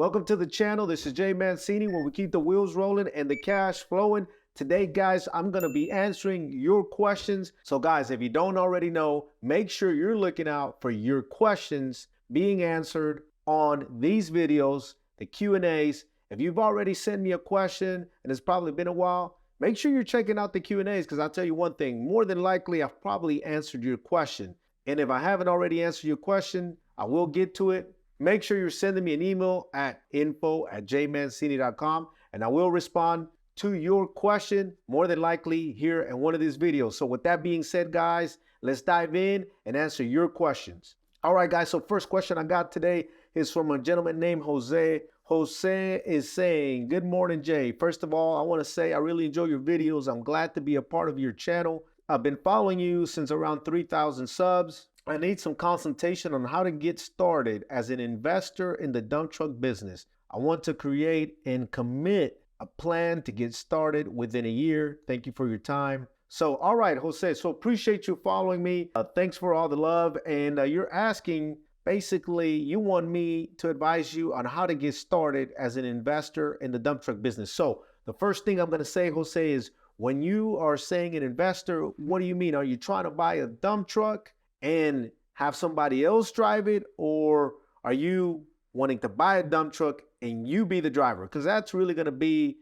Welcome to the channel. This is Jay Mancini, where we keep the wheels rolling and the cash flowing. Today, guys, I'm going to be answering your questions. So, guys, if you don't already know, make sure you're looking out for your questions being answered on these videos, the Q&As. If you've already sent me a question and it's probably been a while, make sure you're checking out the Q&As, because I'll tell you one thing, more than likely, I've probably answered your question. And if I haven't already answered your question, I will get to it. Make sure you're sending me an email at info@jmancini.com, and I will respond to your question more than likely here in one of these videos. So with that being said, guys, let's dive in and answer your questions. All right, guys, so first question I got today is from a gentleman named Jose. Jose is saying, good morning, Jay. First of all, I want to say I really enjoy your videos. I'm glad to be a part of your channel. I've been following you since around 3,000 subs. I need some consultation on how to get started as an investor in the dump truck business. I want to create and commit a plan to get started within a year. Thank you for your time. So, all right, Jose, so appreciate you following me. Thanks for all the love. And you're asking, basically, you want me to advise you on how to get started as an investor in the dump truck business. So the first thing I'm going to say, Jose, is when you are saying an investor, what do you mean? Are you trying to buy a dump truck and have somebody else drive it, or are you wanting to buy a dump truck and you be the driver? Because that's really going to be,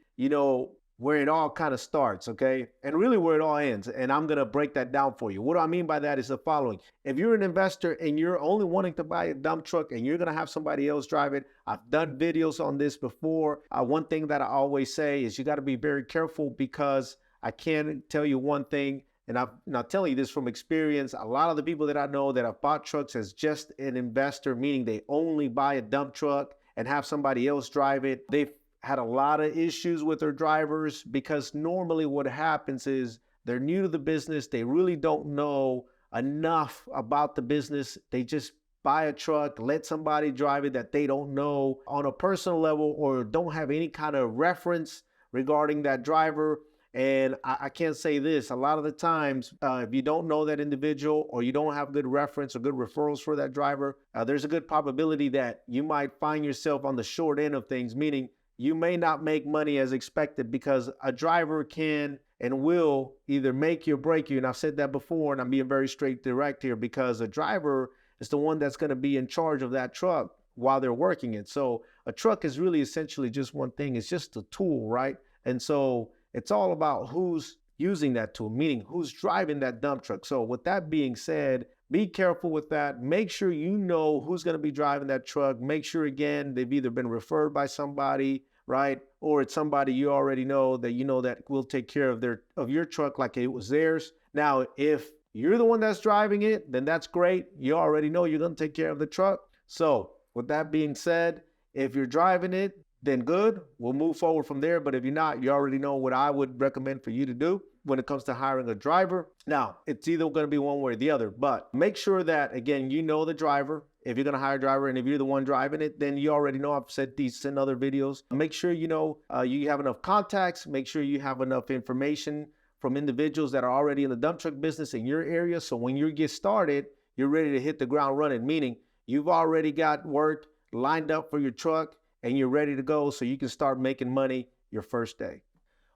where it all kind of starts, okay? And really where it all ends. And I'm going to break that down for you. What I mean by that is the following. If you're an investor and you're only wanting to buy a dump truck and you're going to have somebody else drive it, I've done videos on this before. One thing that I always say is you got to be very careful, because I can tell you one thing, and I'm not telling you this from experience. A lot of the people that I know that have bought trucks as just an investor, meaning they only buy a dump truck and have somebody else drive it, they've had a lot of issues with their drivers, because normally what happens is they're new to the business. They really don't know enough about the business. They just buy a truck, let somebody drive it that they don't know on a personal level, or don't have any kind of reference regarding that driver. And I can't say this, a lot of the times, if you don't know that individual, or you don't have good reference or good referrals for that driver, there's a good probability that you might find yourself on the short end of things, meaning you may not make money as expected, because a driver can and will either make you or break you. And I've said that before, and I'm being very straight direct here, because a driver is the one that's going to be in charge of that truck while they're working it. So a truck is really essentially just one thing. It's just a tool, right? And so it's all about who's using that tool, meaning who's driving that dump truck. So with that being said, be careful with that. Make sure you know who's going to be driving that truck. Make sure, again, they've either been referred by somebody, right? Or it's somebody you already know that will take care of your truck like it was theirs. Now, if you're the one that's driving it, then that's great. You already know you're going to take care of the truck. So with that being said, if you're driving it, then good, we'll move forward from there. But if you're not, you already know what I would recommend for you to do when it comes to hiring a driver. Now, it's either going to be one way or the other, but make sure that, again, you know the driver. If you're going to hire a driver, and if you're the one driving it, then you already know. I've said these in other videos. Make sure you have enough contacts. Make sure you have enough information from individuals that are already in the dump truck business in your area. So when you get started, you're ready to hit the ground running, meaning you've already got work lined up for your truck and you're ready to go, so you can start making money your first day.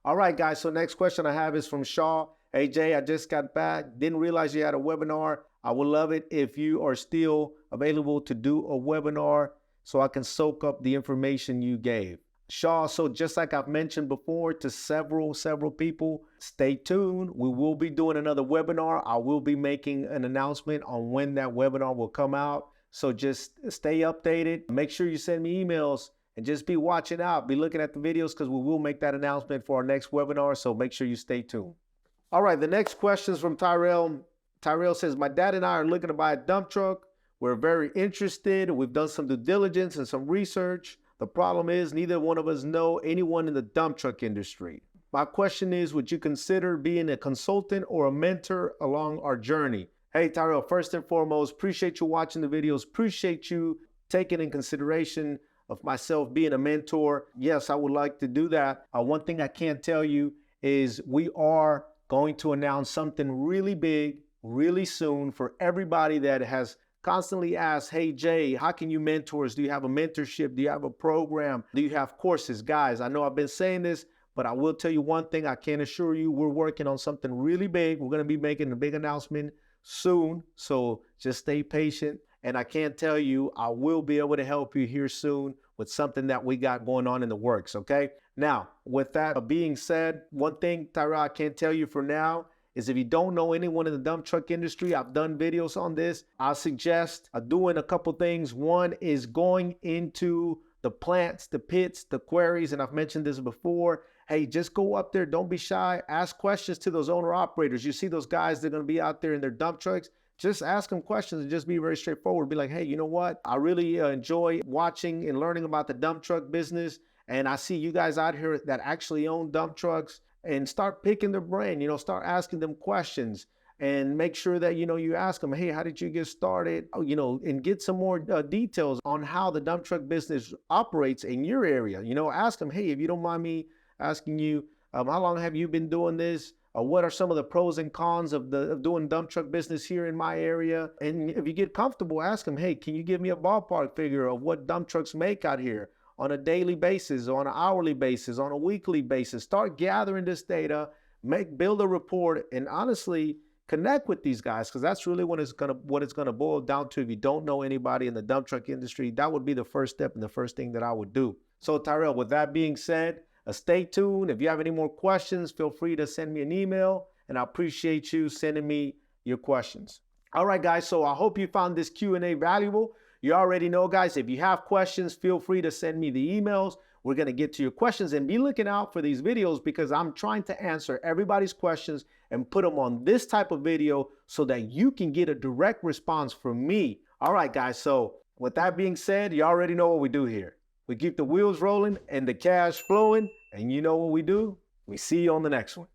All right, guys, so next question I have is from Shaw. Hey, Jay, I just got back. Didn't realize you had a webinar. I would love it if you are still available to do a webinar so I can soak up the information you gave. Shaw, so just like I've mentioned before to several people, stay tuned. We will be doing another webinar. I will be making an announcement on when that webinar will come out. So just stay updated. Make sure you send me emails and just be watching out. Be looking at the videos, because we will make that announcement for our next webinar. So make sure you stay tuned. All right, the next question is from Tyrell. Tyrell says, my dad and I are looking to buy a dump truck. We're very interested. We've done some due diligence and some research. The problem is neither one of us know anyone in the dump truck industry. My question is, would you consider being a consultant or a mentor along our journey? Hey, Tyrell, first and foremost, appreciate you watching the videos. Appreciate you taking in consideration of myself being a mentor. Yes, I would like to do that. One thing I can tell you is we are going to announce something really big, really soon, for everybody that has constantly ask, hey, Jay, how can you mentor us? Do you have a mentorship? Do you have a program? Do you have courses? Guys, I know I've been saying this, but I will tell you one thing. I can assure you we're working on something really big. We're going to be making a big announcement soon. So just stay patient. And I can tell you, I will be able to help you here soon with something that we got going on in the works. Okay. Now, with that being said, one thing, Tyra, I can't tell you for now is if you don't know anyone in the dump truck industry, I've done videos on this. I suggest doing a couple things. One is going into the plants, the pits, the quarries, and I've mentioned this before. Hey, just go up there. Don't be shy. Ask questions to those owner operators. You see those guys that are going to be out there in their dump trucks. Just ask them questions and just be very straightforward. Be like, hey, you know what? I really enjoy watching and learning about the dump truck business. And I see you guys out here that actually own dump trucks, and start picking their brain, start asking them questions and make sure that, you ask them, hey, how did you get started? And get some more details on how the dump truck business operates in your area. Ask them, hey, if you don't mind me asking you, how long have you been doing this? What are some of the pros and cons of doing dump truck business here in my area? And if you get comfortable, ask them, hey, can you give me a ballpark figure of what dump trucks make out here on a daily basis, on an hourly basis, on a weekly basis? Start gathering this data, build a report, and honestly connect with these guys, because that's really what it's gonna boil down to. If you don't know anybody in the dump truck industry, that would be the first step and the first thing that I would do. So Tyrell, with that being said, stay tuned. If you have any more questions, feel free to send me an email, and I appreciate you sending me your questions. All right, guys, so I hope you found this Q&A valuable. You already know, guys, if you have questions, feel free to send me the emails. We're going to get to your questions, and be looking out for these videos because I'm trying to answer everybody's questions and put them on this type of video so that you can get a direct response from me. All right, guys. So with that being said, you already know what we do here. We keep the wheels rolling and the cash flowing, and you know what we do? We see you on the next one.